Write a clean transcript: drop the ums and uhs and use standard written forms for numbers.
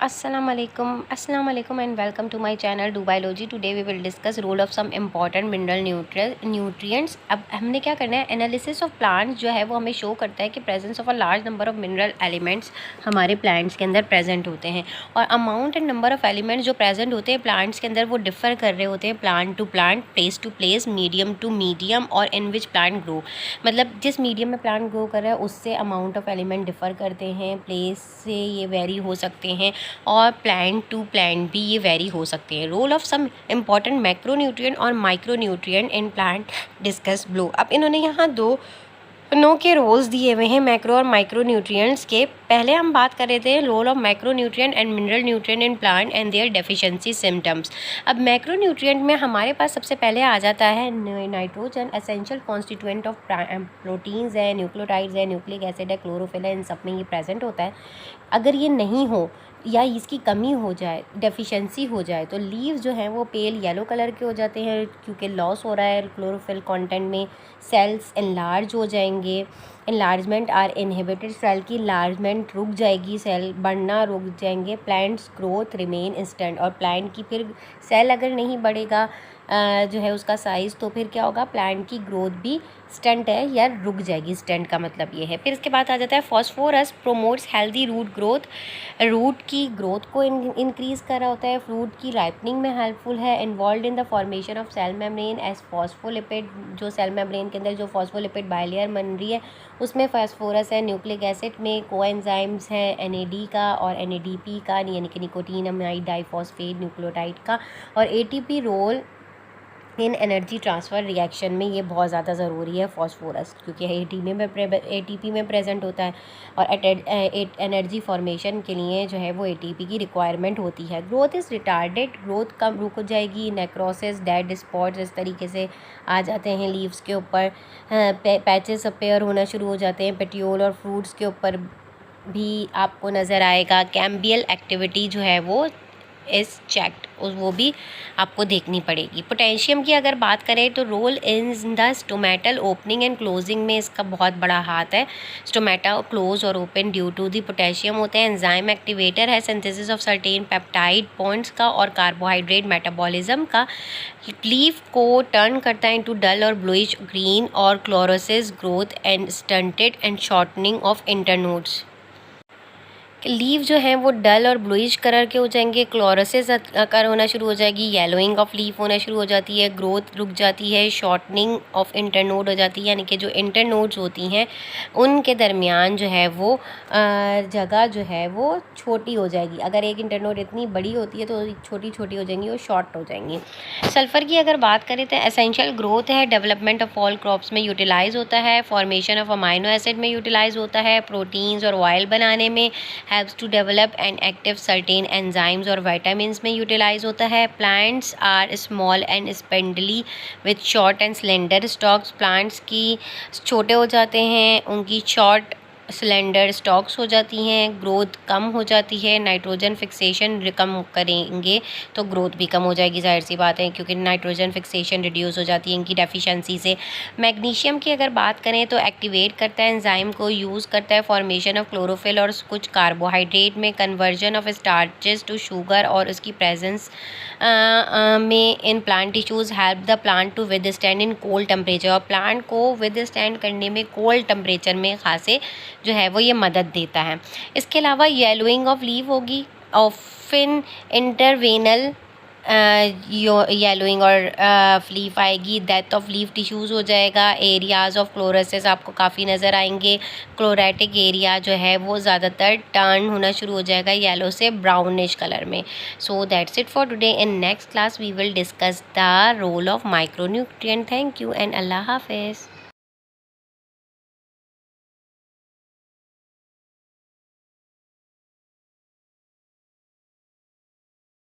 Assalamu alaikum and welcome to my channel Do Biology. Today we will discuss role of some important mineral nutrients. अब हमने क्या करना है, analysis of plants जो है वो हमें शो करता है कि presence of a large number of mineral elements हमारे प्लांट्स के अंदर प्रेजेंट होते हैं, और amount and number of elements जो प्रेजेंट होते हैं प्लांट्स के अंदर वो डिफ़र कर रहे होते हैं plant to plant, place to place, medium to medium, और इन विच प्लांट ग्रो। मतलब जिस मीडियम में प्लांट ग्रो कर रहा है उससे अमाउंट ऑफ एलिमेंट डिफ़र करते हैं, प्लेस से ये वेरी हो सकते हैं, और प्लांट टू प्लांट भी ये वेरी हो सकते हैं। Role of some important macronutrient और micronutrient in plant discuss below. अब इन्होंने यहाँ दोनों के रोल्स दिए हुए हैं, मैक्रो और माइक्रो न्यूट्रिएंट्स के। पहले हम बात कर रहे थे role of micro nutrient and mineral nutrient in plant and their deficiency symptoms. अब मैक्रो न्यूट्रिएंट में हमारे पास सबसे पहले आ जाता है nitrogen, essential constituent of proteins है, न्यूक्लियोटाइड्स है, न्यूक्लिक एसिड है, क्लोरोफिल है, इन सब में ये प्रेजेंट होता है। अगर ये नहीं हो या इसकी कमी हो जाए, डेफिशिएंसी हो जाए, तो लीव्स जो हैं वो पेल येलो कलर के हो जाते हैं क्योंकि लॉस हो रहा है क्लोरोफिल कंटेंट में। सेल्स एनलार्ज हो जाएंगे, एनलार्जमेंट आर इनहिबिटेड, सेल की लार्जमेंट रुक जाएगी, सेल बढ़ना रुक जाएंगे। प्लांट्स ग्रोथ रिमेन इंस्टेंट, और प्लांट की फिर सेल अगर नहीं बढ़ेगा जो है उसका साइज़, तो फिर क्या होगा, प्लांट की ग्रोथ भी स्टंट है या रुक जाएगी। स्टंट का मतलब ये है। फिर इसके बाद आ जाता है phosphorus promotes healthy root growth, root की ग्रोथ को इंक्रीज़ कर रहा होता है, फ्रूट की राइपनिंग में हेल्पफुल है, involve in the formation of cell membrane as phospholipid. जो सेल मेम्ब्रेन के अंदर जो फॉस्फोलिपिड बाइलेयर बन रही है उसमें फास्फोरस है। न्यूक्लिक एसिड में कोएंजाइम्स हैं NAD का और NADP का, यानी कि निकोटीन अमाइड डाइफॉस्फेट न्यूक्लियोटाइड का, और ATP role in energy transfer reaction में ये बहुत ज़्यादा ज़रूरी है फॉस्फोरस, क्योंकि ATP में प्रेजेंट होता है, और एनर्जी फॉर्मेशन के लिए जो है वो ATP की रिक्वायरमेंट होती है। ग्रोथ इज़ रिटार्डेड, ग्रोथ कम रुक जाएगी। नेक्रोसिस, डेड स्पॉट्स इस तरीके से आ जाते हैं लीव्स के ऊपर, पैचेस अपेयर होना शुरू हो जाते हैं। पेटियोल और फ्रूट्स के ऊपर भी आपको नज़र आएगा। कैम्बियल एक्टिविटी जो है वो इज़ चेक्ड, वो भी आपको देखनी पड़ेगी। पोटेशियम की अगर बात करें तो role in the stomatal opening and closing में इसका बहुत बड़ा हाथ है। स्टोमेटा क्लोज और open due to the potassium होते हैं। एंजाइम एक्टिवेटर है, synthesis of certain peptide bonds का और कार्बोहाइड्रेट मेटाबॉलिज्म का। लीफ को टर्न करता है इनटू डल और ब्लूइश ग्रीन, और chlorosis growth and stunted and shortening of internodes. Leave जो हैं वो डल और ब्लूइश कलर के हो जाएंगे, क्लोरोसिस अकर होना शुरू हो जाएगी, येलोइंग ऑफ लीफ होना शुरू हो जाती है, ग्रोथ रुक जाती है, शॉर्टनिंग ऑफ इंटरनोड हो जाती है, यानी कि जो इंटरनोड्स होती हैं उनके दरमियान जो है वो जगह जो है वो छोटी हो जाएगी। अगर एक इंटरनोड इतनी बड़ी होती है तो छोटी छोटी हो जाएंगी, वो शॉर्ट हो जाएंगी। सल्फ़र की अगर बात करें तो एसेंशियल ग्रोथ है, डेवलपमेंट ऑफ ऑल क्रॉप्स में यूटिलाइज़ होता है, फॉर्मेशन ऑफ अमाइनो एसिड में यूटिलाइज़ होता है, प्रोटीन्स और ऑयल बनाने में helps to develop and active certain enzymes और vitamins में utilize होता है। Plants are small and spindly with short and slender stalks। plants की छोटे हो जाते हैं, उनकी short सिलेंडर स्टॉक्स हो जाती हैं, ग्रोथ कम हो जाती है। नाइट्रोजन फिक्सेशन कम करेंगे तो ग्रोथ भी कम हो जाएगी, जाहिर सी बात है, क्योंकि नाइट्रोजन फिक्सेशन रिड्यूस हो जाती है इनकी डेफिशिएंसी से। मैग्नीशियम की अगर बात करें तो एक्टिवेट करता है एंजाइम को, यूज़ करता है फॉर्मेशन ऑफ क्लोरोफिल और कुछ कार्बोहाइड्रेट में, conversion of starches to sugar, और उसकी प्रेजेंस में in plant tissues help the plant to withstand in cold temperature, और प्लांट को विदस्टैंड करने में कोल्ड टेम्परेचर में खासे जो है वो ये मदद देता है। इसके अलावा येलोइंग ऑफ लीव होगी, ऑफिन इंटरवेनल येलोइंग और लीफ आएगी, डेथ ऑफ लीफ टिश्यूज़ हो जाएगा। एरियाज़ ऑफ क्लोरोसिस आपको काफ़ी नज़र आएंगे, क्लोरेटिक एरिया जो है वो ज़्यादातर टर्न होना शुरू हो जाएगा येलो से ब्राउनिश कलर में। So that's it for today. In next class we will discuss the role of micronutrient. Thank you and अल्लाह हाफिज़।